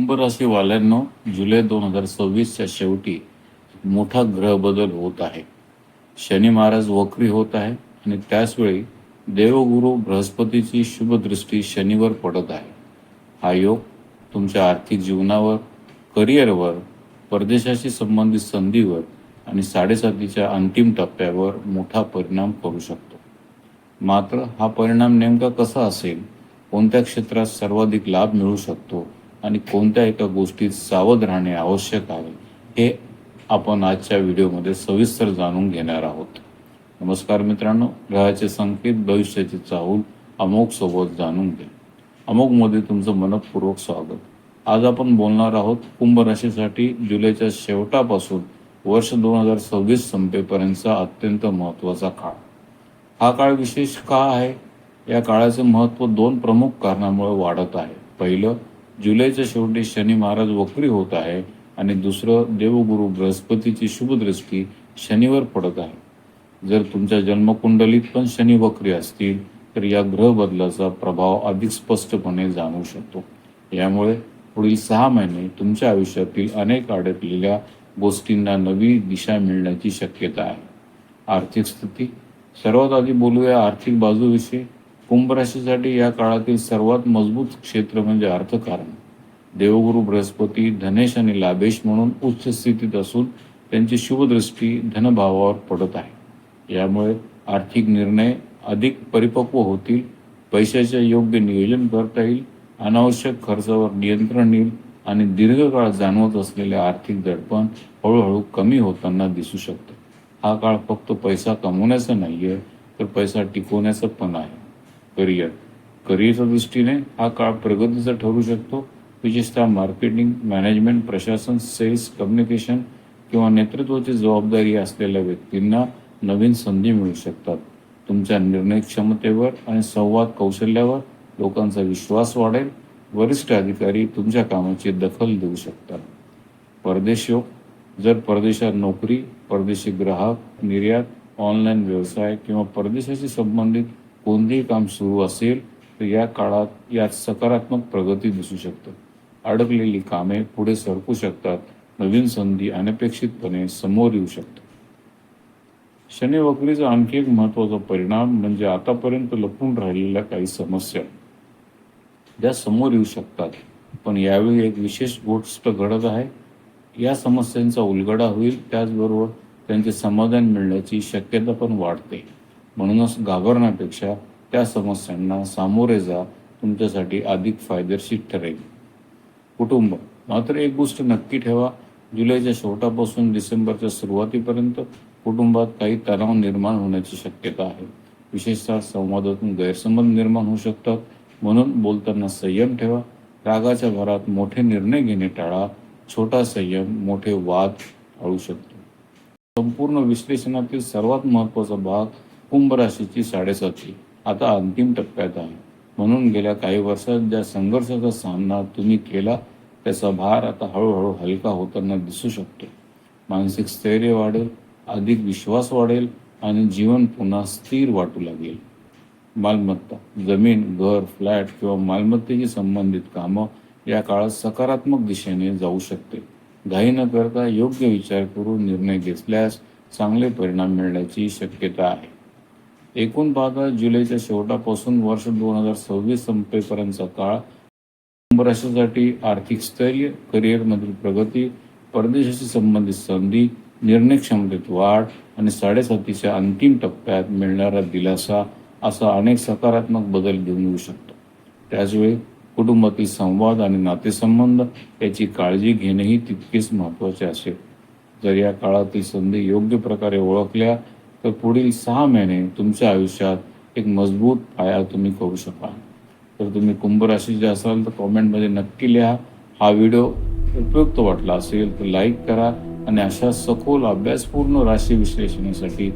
कुंभ राशीवाल्यांनो, जुलै 2026च्या शेवटी मोठा ग्रह बदल होत आहे. शनी महाराज वक्री होत आहे आणि त्याचवेळी देवगुरु बृहस्पतीची शुभ दृष्टी शनीवर पडत आहे. हा योग तुमच्या आर्थिक जीवनावर, करिअरवर, परदेशाशी संबंधित संधीवर आणि 7.5च्या अंतिम टप्प्यावर मोठा परिणाम करू शकतो. मात्र हा परिणाम नेमका कसा असेल, कोणत्या क्षेत्रात सर्वाधिक लाभ मिळू शकतो आणि कोणत्या एका गोष्टीत सावध राहणे आवश्यक आहे, हे आपण आजच्या व्हिडिओमध्ये सविस्तर जाणून घेणार आहोत. नमस्कार मित्रांनो, ग्रहाचे संकेत, भविष्याचे चाहूल अमोघ सोबत जाणून घ्या. अमोघमध्ये तुमचं मनपूर्वक स्वागत. आज आपण बोलणार आहोत कुंभ राशीसाठी जुलैच्या शेवटापासून वर्ष 2026 संपेपर्यंतचा अत्यंत महत्त्वाचा काळ. हा काळ विशेष का आहे? या काळाचे महत्त्व 2 प्रमुख कारणामुळे वाढत आहे. पहिलं, जुलैच्या शेवटी शनी महाराज वक्री होत आहे आणि दुसरं, देवगुरु बृहस्पतीची शुभदृष्टी शनीवर पडत आहे. जर तुमच्या जन्मकुंडलीत पण शनी वक्री असतील तर या ग्रह बदलाचा प्रभाव अधिक स्पष्टपणे जाणवू शकतो. यामुळे पुढील 6 महिने तुमच्या आयुष्यातील अनेक अडकलेल्या गोष्टींना नवी दिशा मिळण्याची शक्यता आहे. आर्थिक स्थिती. सर्वात आधी बोलूया आर्थिक बाजूविषयी. कुंभ राशीसाठी या काळातील सर्वात मजबूत क्षेत्र म्हणजे अर्थकारण. देवगुरु बृहस्पती धनेश आणि लाभेश म्हणून उच्च स्थितीत असून त्यांची शुभदृष्टी धनभावावर पडत आहे. यामुळे आर्थिक निर्णय अधिक परिपक्व होतील, पैशाचे योग्य नियोजन करता येईल, अनावश्यक खर्चावर नियंत्रण येईल आणि दीर्घकाळ जाणवत असलेले आर्थिक दडपण हळूहळू कमी होताना दिसू शकतं. हा काळ फक्त पैसा कमवण्याचा नाही आहे, तर पैसा टिकवण्याचा पण आहे. करिअरच्या दृष्टीने हा काळ प्रगतीचा ठरू शकतो. विशेषतः मार्केटिंग, मॅनेजमेंट, प्रशासन, सेल्स, कम्युनिकेशन किंवा नेतृत्वाची जबाबदारी असलेल्या व्यक्तींना नवीन संधी मिळू शकतात. तुमच्या निर्णय क्षमतेवर आणि संवाद कौशल्यावर लोकांचा विश्वास वाढेल. वरिष्ठ अधिकारी तुमच्या कामाची दखल देऊ शकतात. परदेश योग. जर परदेशात नोकरी, परदेशी ग्राहक, निर्यात, ऑनलाईन व्यवसाय किंवा परदेशाशी संबंधित कोणतेही काम सुरू असेल तर या काळात यात सकारात्मक प्रगती दिसू शकते. अडकलेली कामे पुढे सरकू शकतात. नवीन संधी अनपेक्षितपणे समोर येऊ शकतात. शनी वक्रीचा आणखी एक महत्त्वाचा परिणाम म्हणजे आतापर्यंत लपून राहिलेल्या काही समस्या ज्या समोर येऊ शकतात. पण यावेळी एक विशेष गोष्ट घडत आहे. या समस्यांचा उलगडा होईल, त्याचबरोबर त्यांचे समाधान मिळण्याची शक्यता पण वाढते. म्हणूनच घाबरण्यापेक्षा त्या समस्यांना सामोरे जा, तुमच्यासाठी अधिक फायदेशीर ठरेल. कुटुंब. मात्र एक गोष्ट नक्की ठेवा, जुलैच्या शेवटापासून डिसेंबरच्या सुरुवातीपर्यंत कुटुंबात काही तणाव निर्माण होण्याची शक्यता आहे. विशेषतः संवादातून गैरसमज निर्माण होऊ शकतात. म्हणून बोलताना संयम ठेवा. रागाच्या भरात मोठे निर्णय घेणे टाळा. छोटा संयम मोठे वाद टाळू शकतो. संपूर्ण विश्लेषणातील सर्वात महत्त्वाचा भाग कुंभ राशीची 7.5 आता अंतिम टप्प्यात आहे. म्हणून गेल्या काही वर्षात ज्या संघर्षाचा सामना तुम्ही केला त्याचा भार आता हळूहळू हलका होताना दिसू शकतो. मानसिक स्थैर्य वाढेल, अधिक विश्वास वाढेल आणि जीवन पुन्हा स्थिर वाटू लागेल. मालमत्ता. जमीन, घर, फ्लॅट किंवा मालमत्तेशी संबंधित कामं या काळात सकारात्मक दिशेने जाऊ शकते. घाई न करता योग्य विचार करून निर्णय घेतल्यास चांगले परिणाम मिळण्याची शक्यता आहे. एकूण पाहता जुलैच्या शेवटापासून वर्ष 2026 संपेपर्यंतचा काळ कुंभ राशीसाठी आर्थिक स्थैर्य, करिअरमधील प्रगती, परदेशाशी संबंधित संधी, निर्णय क्षमतेत वाढ आणि 7.5च्या अंतिम टप्प्यात मिळणारा दिलासा असा अनेक सकारात्मक बदल घेऊन येऊ शकतो. त्याचवेळी कुटुंबातील संवाद आणि नातेसंबंध याची काळजी घेणेही तितकेच महत्त्वाचे असेल. जर या काळातील संधी योग्य प्रकारे ओळखल्या तर पुढील 6 महिने तुमच्या आयुष्यात एक मजबूत पाया तुम्ही करू शकाल. तर तुम्ही कुंभ राशीचे असाल तर कॉमेंटमध्ये नक्की लिहा. हा व्हिडिओ उपयुक्त वाटला असेल तर लाईक करा आणि अशा सखोल अभ्यासपूर्ण राशी विश्लेषणासाठी